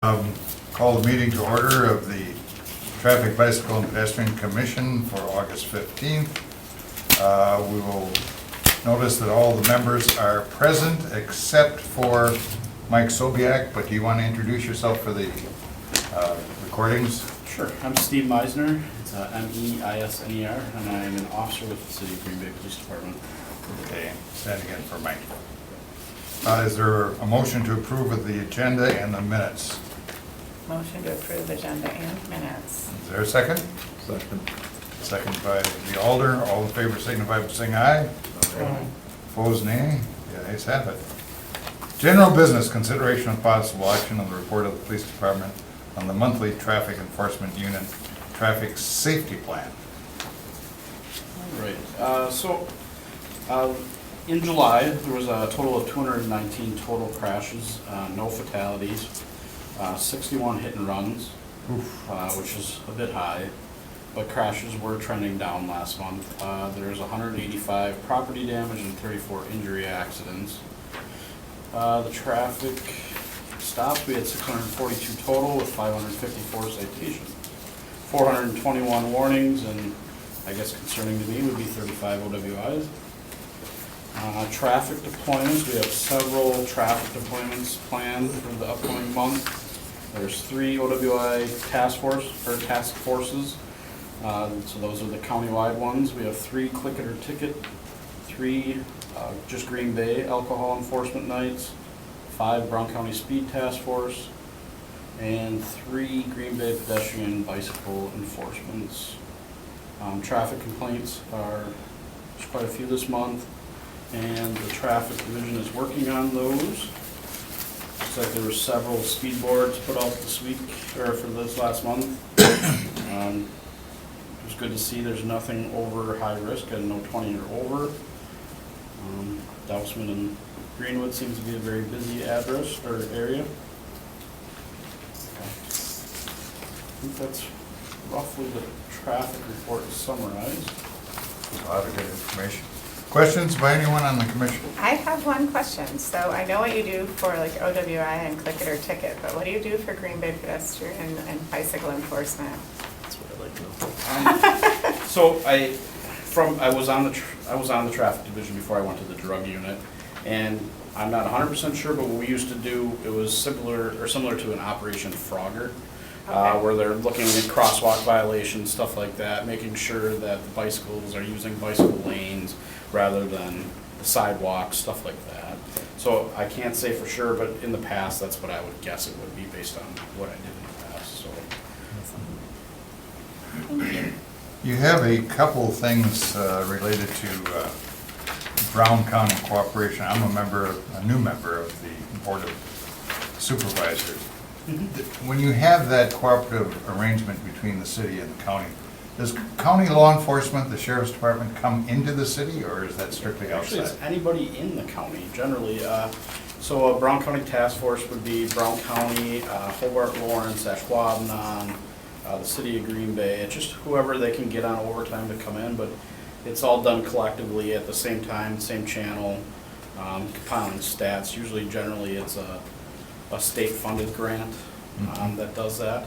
Call the meeting to order of the Traffic, Bicycle, and Pedestrian Commission for August 15th. We will notice that all the members are present except for Mike Sobiak, but do you want to introduce yourself for the recordings? Sure. I'm Steve Meisner. It's M-E-I-S-N-E-R, and I am an officer with the City of Green Bay Police Department. Okay, stand again for Mike. Is there a motion to approve of the agenda and the minutes? Motion to approve agenda and minutes. Is there a second? Second. Second by the Alder. All in favor signify by saying aye. Aye. Opposed, nay. The ayes have it. General business, consideration of possible action on the report of the police department on the monthly traffic enforcement unit traffic safety plan. All right. In July, there was a total of 219 total crashes, no fatalities, 61 hit and runs, which is a bit high, but crashes were trending down last month. There was 185 property damage and 34 injury accidents. The traffic stops, we had 642 total with 554 citations, 421 warnings, and I guess concerning to me would be 35 OWIs. Traffic deployments, we have several traffic deployments planned for the upcoming month. There's 3 OWI task forces, so those are the countywide ones. We have 3 click it or ticket, 3 just Green Bay alcohol enforcement nights, 5 Brown County Speed Task Force, and 3 Green Bay pedestrian bicycle enforcements. Traffic complaints there's quite a few this month, and the traffic division is working on those. Looks like there were several speed boards put out this week, or for this last month. It was good to see there's nothing over high risk and no 20 or over. Dousman and Greenwood seems to be a very busy address or area. I think that's roughly the traffic report summarized. A lot of good information. Questions by anyone on the commission? I have one question. So I know what you do for like OWI and click it or ticket, but what do you do for Green Bay pedestrian and bicycle enforcement? That's what I'd like to know. So I was on the traffic division before I went to the drug unit, and I'm not 100% sure, but what we used to do, it was similar to an Operation Frogger, where they're looking at crosswalk violations, stuff like that, making sure that the bicycles are using bicycle lanes rather than the sidewalks, stuff like that. So I can't say for sure, but in the past, that's what I would guess it would be based on what I did in the past. So. You have a couple things related to Brown County Cooperation. I'm a new member of the Board of Supervisors. Mm-hmm. When you have that cooperative arrangement between the city and the county, does county law enforcement, the sheriff's department, come into the city, or is that strictly outside? Actually, it's anybody in the county, generally. So a Brown County Task Force would be Brown County, Hobart, Lawrence, Ashwaubenon, the city of Green Bay. It's just whoever they can get on overtime to come in, but it's all done collectively at the same time, same channel, compiling stats. Usually, generally, it's a state-funded grant that does that.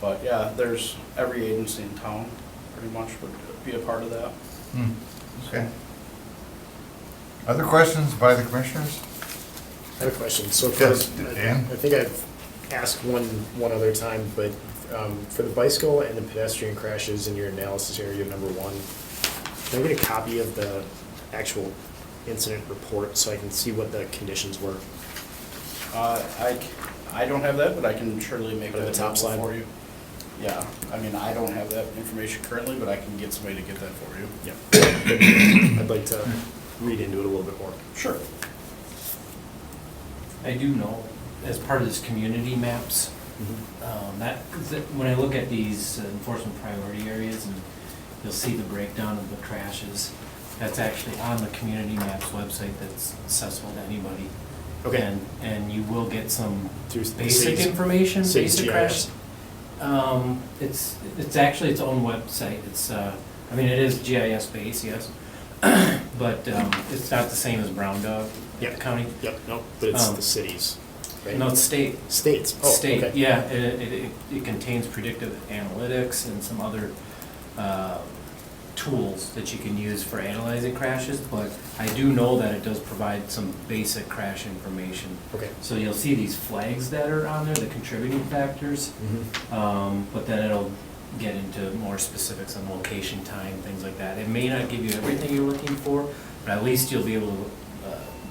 But yeah, there's every agency in town pretty much would be a part of that. Okay. Other questions by the commissioners? I have a question. So Yes, Dan? I think I've asked one other time, but for the bicycle and the pedestrian crashes in your analysis area number 1, can I get a copy of the actual incident report so I can see what the conditions were? I don't have that, but I can surely make Put it that on the top available slide? for you. Yeah, I mean, I don't have that information currently, but I can get somebody to get that for you. Yeah. I'd like to read into it a little bit more. Sure. I do know, as part of this community maps, when I look at these enforcement priority areas, and you'll see the breakdown of the crashes, that's actually on the community maps website that's accessible to anybody. Okay. And you will get some Through basic cities- information, cities basic GIS. crash. It's actually its own website. It's it is GIS based, yes, but it's not the same as Brown Dog. Yeah. County. Yep. No, but it's Um, the cities. right? No, it's state. States. Oh, State, okay. yeah, it contains predictive analytics and some other tools that you can use for analyzing crashes, but I do know that it does provide some basic crash information. Okay. So you'll see these flags that are on there, the contributing factors, but then it'll get into more specifics on location, time, things like that. It may not give you everything you're looking for, but at least you'll be able to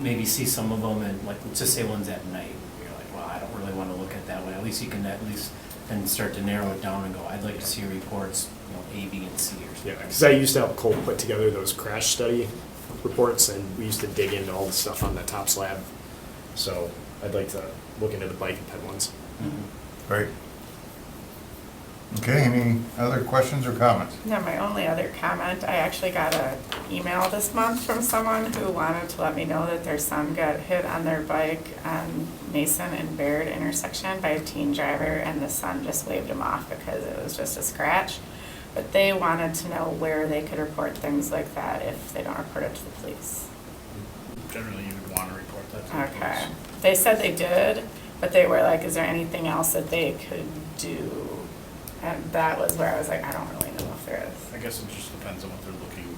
maybe see some of them, and like, let's just say one's at night. You're like, well, I don't really want to look at that one. At least you can at least then start to narrow it down and go, I'd like to see reports, you know, A, B, and C or something. Yeah, because I used to help Cole put together those crash study reports, and we used to dig into all the stuff on the top slab. So I'd like to look into the bike and ped ones. Great. Okay, any other questions or comments? Yeah, my only other comment, I actually got an email this month from someone who wanted to let me know that their son got hit on their bike on Mason and Baird intersection by a teen driver, and the son just waved him off because it was just a scratch. But they wanted to know where they could report things like that if they don't report it to the police. Generally, you would want to report that to the Okay. police. They said they did, but they were like, is there anything else that they could do? And that was where I was like, I don't really know if there is. I guess it just depends on what they're looking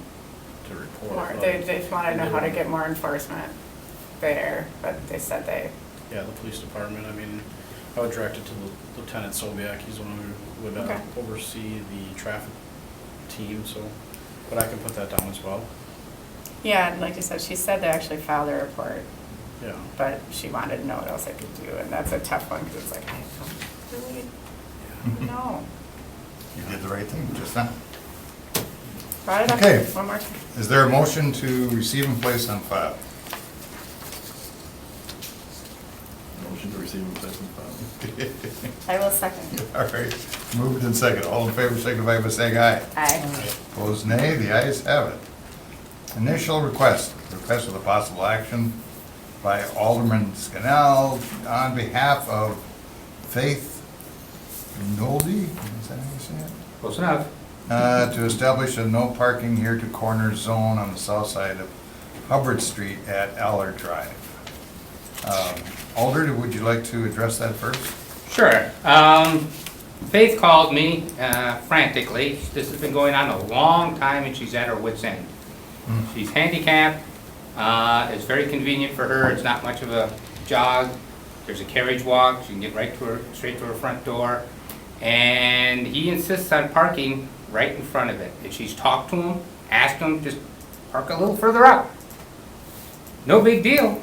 to report. More, but- they just wanted to know how to get more enforcement there, but they said they, Yeah, the police department, I mean, I would direct it to Lieutenant Sobiak, he's the one who would Okay. oversee the traffic team, so, but I can put that down as well, yeah, and like you said, she said they actually filed a report, yeah. but she wanted to know what else I could do, and that's a tough one, because it's like, I don't really know. You did the right thing just now. Brought it up Okay. one more time. Is there a motion to receive and place on file? Motion to receive and place on file. I will second. All right, moved and second. All in favor, signify by saying aye. Aye. Opposed, nay. The ayes have it. Initial request with a possible action by Alderman Scannell on behalf of Faith Nolde, is that how you say it? Close enough. To establish a no parking here to corner zone on the south side of Hubbard Street at Allard Drive. Alder, would you like to address that first? Sure. Faith called me frantically. This has been going on a long time and she's at her wit's end. She's handicapped. It's very convenient for her. It's not much of a jog. There's a carriage walk. She can get right to her, straight to her front door. And he insists on parking right in front of it. And she's talked to him, asked him, just park a little further up. No big deal.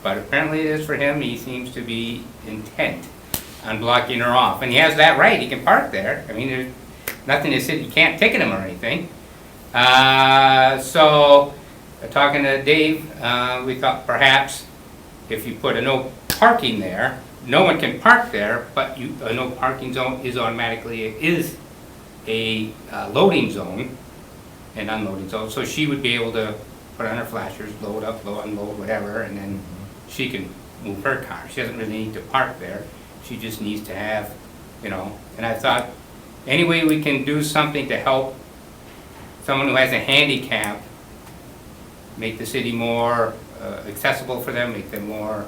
But apparently it is for him. He seems to be intent on blocking her off. And he has that right. He can park there. I mean, there's nothing that said you can't ticket him or anything. So, talking to Dave, we thought perhaps if you put a no parking there, no one can park there, but a no parking zone is automatically a loading zone and unloading zone. So she would be able to put on her flashers, load up, load, unload, whatever, and then she can move her car. She doesn't really need to park there. She just needs to have, and I thought, any way we can do something to help someone who has a handicap, make the city more accessible for them, make them more,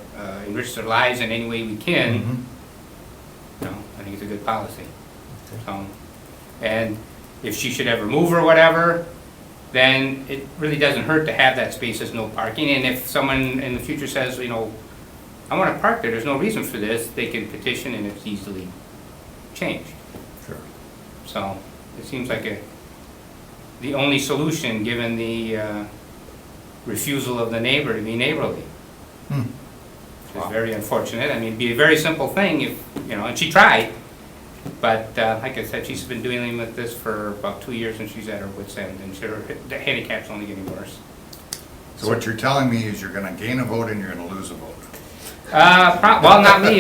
enrich their lives in any way we can, I think it's a good policy. So, and if she should ever move or whatever, then it really doesn't hurt to have that space as no parking. And if someone in the future says, I want to park there, there's no reason for this, they can petition and it's easily changed. Sure. So it seems like the only solution, given the refusal of the neighbor to be neighborly. It's very unfortunate. I mean, it'd be a very simple thing if, and she tried. But like I said, she's been dealing with this for about 2 years and she's at her wit's end, and the handicap's only getting worse. So what you're telling me is you're gonna gain a vote and you're gonna lose a vote. Well, not me.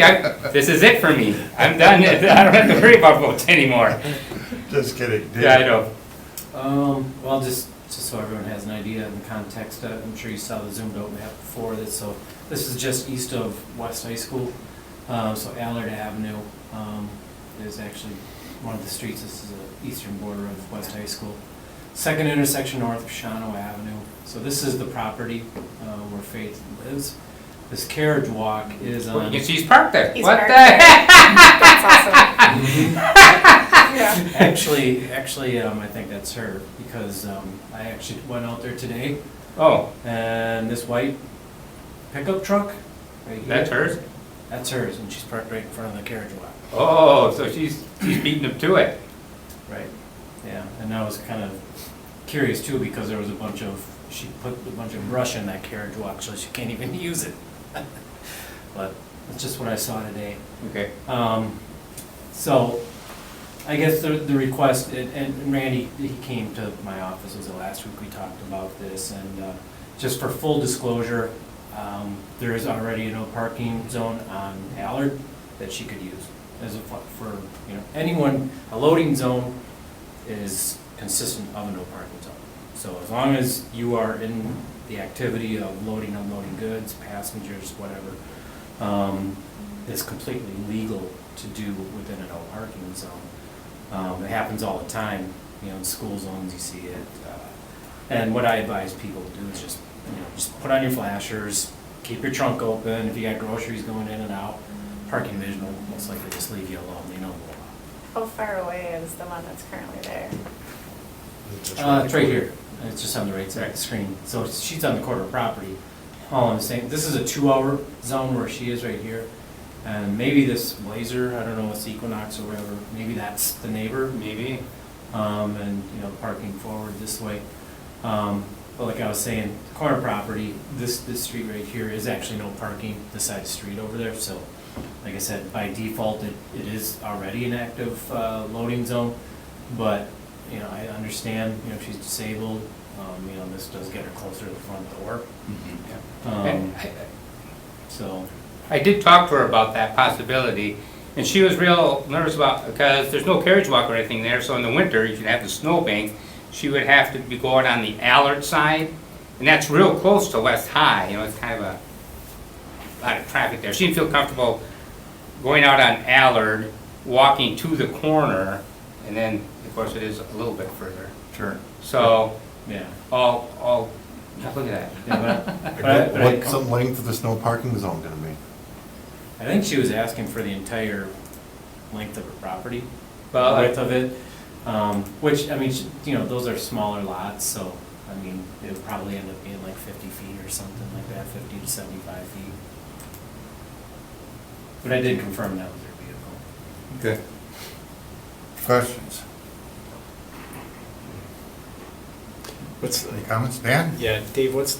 This is it for me. I'm done. I don't have to worry about votes anymore. Just kidding. Dave? Yeah, I know. Well, just so everyone has an idea of the context, I'm sure you saw the zoomed out map before this. So this is just east of West High School. So Allard Avenue is actually one of the streets. This is the eastern border of West High School. Second intersection north of Shawano Avenue. So this is the property where Faith lives. this carriage walk is Well, on. you can see he's parked there. He's What parked the there. heck? That's awesome. Yeah. Actually, I think that's her, because, I actually went out there today, Oh, and this white pickup truck, right here. that's hers? That's hers, and she's parked right in front of the carriage walk. Oh, so she's beating him to it. Right. Yeah, and I was kind of curious too, because there was she put a bunch of brush in that carriage walk, so she can't even use it. But that's just what I saw today. Okay. So, I guess the request, and Randy, he came to my office, was the last week we talked about this, and just for full disclosure, there is already a no parking zone on Allard that she could use as for, anyone, a loading zone is consistent of a no parking zone. So as long as you are in the activity of loading, unloading goods, passengers, whatever, it's completely legal to do within a no parking zone. It happens all the time, in school zones, you see it. And what I advise people to do is just put on your flashers, keep your trunk open. If you got groceries going in and out, parking vision will most likely just leave you alone, the law. How far away is the one that's currently there? It's right here. It's just on the right side of the screen. So she's on the corner property. All I'm saying, this is a 2-hour zone where she is right here. And maybe this Blazer, I don't know, it's Equinox or whatever, maybe that's the neighbor. Maybe. And, parking forward this way. But like I was saying, corner property, this street right here is actually no parking, this side of the street over there. So, like I said, by default, it is already an active loading zone. But, I understand, she's disabled, this does get her closer to the front door. And So, I did talk to her about that possibility, and she was real nervous about, because there's no carriage walk or anything there, so in the winter, you can have the snowbank, she would have to be going on the Allard side, and that's real close to West High, it's kind of a lot of traffic there. She didn't feel comfortable going out on Allard, walking to the corner, and then, of course, it is a little bit further. Sure. So, yeah. look at that. Yeah, but What's the length of the no parking zone gonna be? I think she was asking for the entire length of her property, Well, width of it, which, those are smaller lots, so, it would probably end up being like 50 feet or something like that, 50 to 75 feet. But I did confirm that with her vehicle. Okay. Questions? Any comments? Dan? Yeah, Dave, is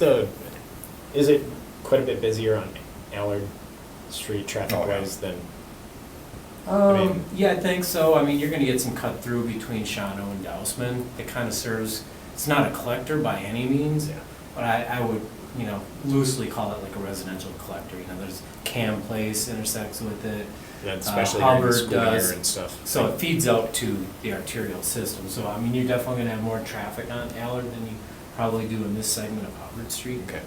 it quite a bit busier on Allard Street traffic-wise than, mean- Yeah, I think so. You're gonna get some cut through between Shawano and Dousman. It kind of serves, it's not a collector by any means, Yeah. but I would, loosely call it like a residential collector. There's Cam Place intersects with it. especially during the Hubbard school does. year and stuff? So it feeds out to the arterial system. So, you're definitely gonna have more traffic on Allard than you probably do in this segment of Hubbard Street. Okay.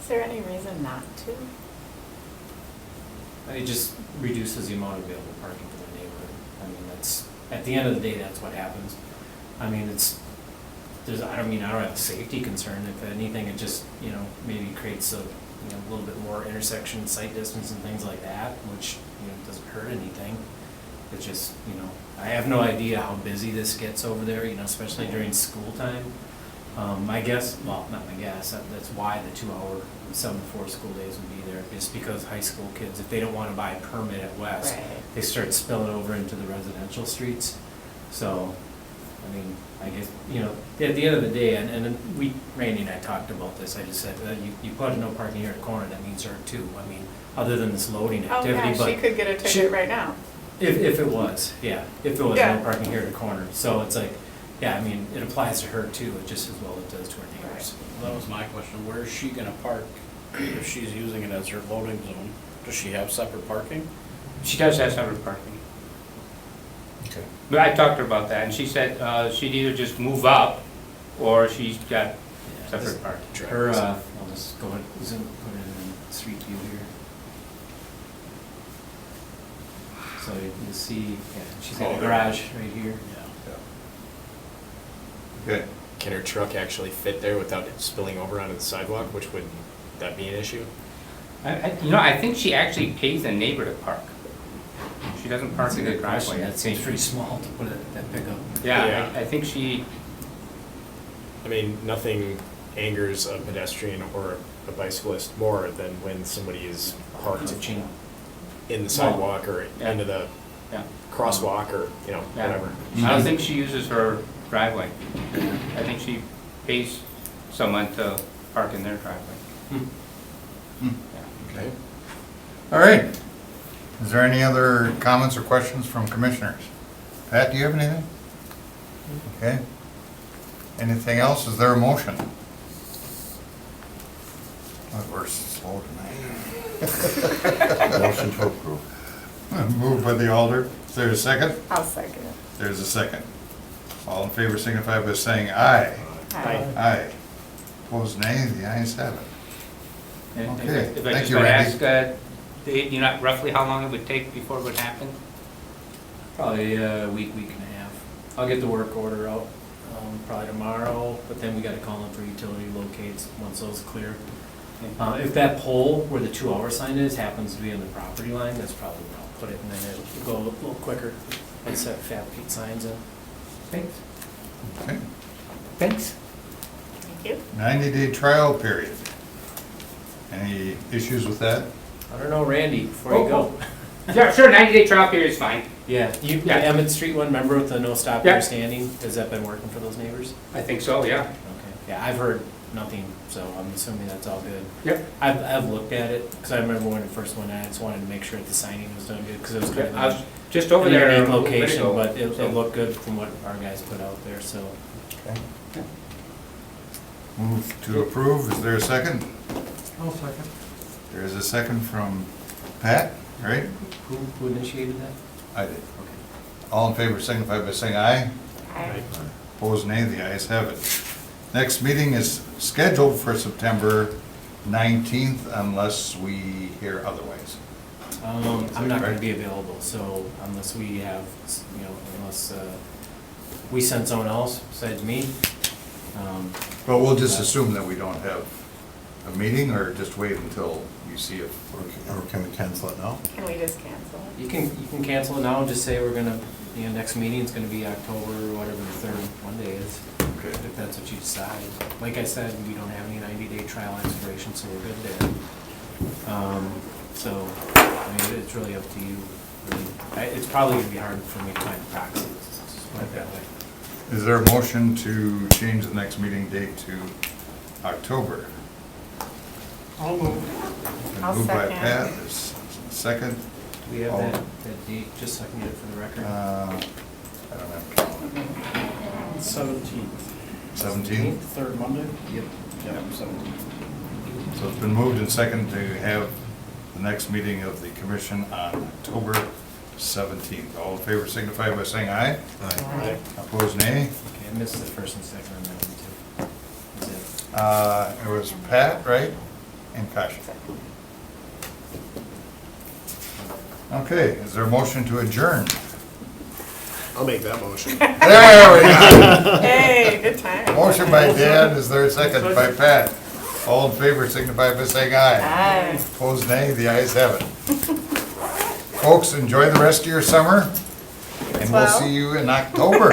Is there any reason not to? It just reduces the amount of available parking for the neighborhood. That's, at the end of the day, that's what happens. I don't have a safety concern. If anything, it just, maybe creates a little bit more intersection, sight distance and things like that, which, doesn't hurt anything. It's just, I have no idea how busy this gets over there, especially during school time. My guess, well, not my guess, that's why the 2-hour 7 to 4 school days would be there, just because high school kids, if they don't want to buy a permit at West, Right. they start spilling over into the residential streets. So, I guess, at the end of the day, and then Randy and I talked about this, I just said, you put a no parking here at the corner, that means her too. Other than this loading Oh, activity, yeah, but she could get a she- ticket right now. if it was, yeah, if it was Yeah. no parking here at the corner. So it's like, yeah, it applies to her too, just as well as it does to her neighbors. That was my question, where is she gonna park if she's using it as her loading zone? Does she have separate parking? She does have separate parking. Okay. But I talked to her about that, and she said she'd either just move up, or she's got Yeah, separate parking. Her, I'll just go ahead, zoom, put it in street view here. So you see, yeah, she's got a garage right here. Okay. Can her truck actually fit there without it spilling over onto the sidewalk, would that be an issue? I think she actually pays a neighbor to park. She doesn't park That's a in the good question. driveway. I That seems think. pretty small to put that pickup. Yeah, Yeah. I think she, I mean, nothing angers a pedestrian or a bicyclist more than when somebody is parked To change. in the sidewalk or Yeah. into the yeah. crosswalk or, Yeah. whatever. I don't think she uses her driveway. I think she pays someone to park in their driveway. Yeah. Okay. All right. Is there any other comments or questions from commissioners? Pat, do you have anything? Okay. Anything else? Is there a motion? Oh, we're slow tonight. Motion to approve. Moved by the alder. Is there a second? I'll second it. There's a second. All in favor signify by saying aye. Aye. Aye. Opposed, nay. The ayes have it. And Okay. if I Thank just you, might Randy. ask, Dave, you know roughly how long it would take before it would happen? Probably a week and a half. I'll get the work order out, probably tomorrow, but then we gotta call in for utility locates once those clear. If that pole where the 2-hour sign is happens to be on the property line, that's probably where I'll put it, and then it'll go a little quicker. Let's set Fat Pete signs in. Thanks. Okay. Thanks. Thank you. 90-day trial period. Any issues with that? I don't know, Randy, before you go. Yeah, sure, 90-day trial period is fine. Yeah, the Yeah. Emmett Street one, remember with the no stop Yeah. there standing? Has that been working for those neighbors? I think so, yeah. Okay, yeah, I've heard nothing, so I'm assuming that's all good. Yep. I've looked at it, because I remember when it first went in, I just wanted to make sure that the signing was done good, because it was kind of I was a just over there. a unique little bit location, ago, but it so- looked good from what our guys put out there, so. Okay. Move to approve. Is there a second? I'll second. There is a second from Pat, right? Who initiated that? I did. Okay. All in favor signify by saying aye. Aye. Opposed, nay. The ayes have it. Next meeting is scheduled for September 19th unless we hear otherwise. I'm not gonna be available, so unless we have, unless, we send someone else besides me. But we'll just assume that we don't have a meeting or just wait until you see if, Or can we cancel it now? Can we just cancel it? You can cancel it now and just say we're gonna, next meeting's gonna be October, whatever the third Monday is, okay. if that's what you decide. Like I said, we don't have any 90-day trial expiration, so we're good there. So, I mean, it's really up to you. It's probably gonna be hard for me to find a proxy, let's just put it that way. Is there a motion to change the next meeting date to October? I'll move. Been I'll moved by second. Pat, is second. Do we have that date, just so I can get it for the record? I don't have a calendar. 17th. 17th? Third Monday? Yep. Yeah, 17th. So it's been moved and second to have the next meeting of the commission on October 17th. All in favor signify by saying aye. Aye. Opposed, nay. Okay, I missed the first and second on that one too. That's it. It was Pat, right? And Kasia. Okay, is there a motion to adjourn? I'll make that motion. There we go. Hey, good time. Motion by Dan, is there a second by Pat? All in favor signify by saying aye. Aye. Opposed, nay. The ayes have it. Folks, enjoy the rest of your summer, and we'll Well. see you in October.